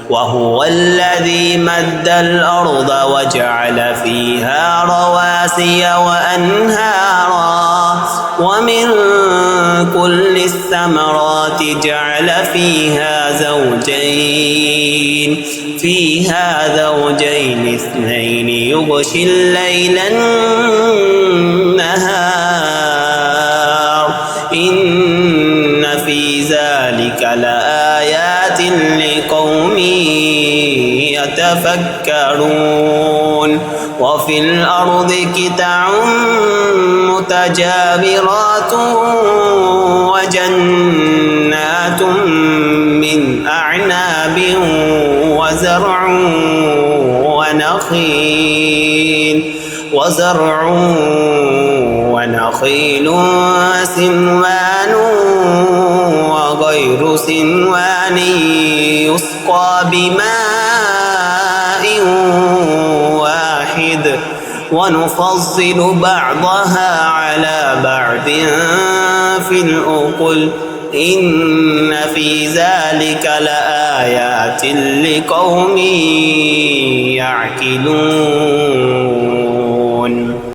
وهو الذي مد الأرض وجعل فيها رواسي وأنهارا ومن كل الثمرات جعل فيها زوجين اثنين يغشي الليل النهار إن في ذلك لآيات لقوم يتفكرون وفي الأرض قطع متجاورات وجنات من أعناب وزرع ونخيل سنوان وغير سنوان يسقى بماء واحد ونفضل بعضها على بعض في الأكل إن في ذلك لآيات لقوم يعقلون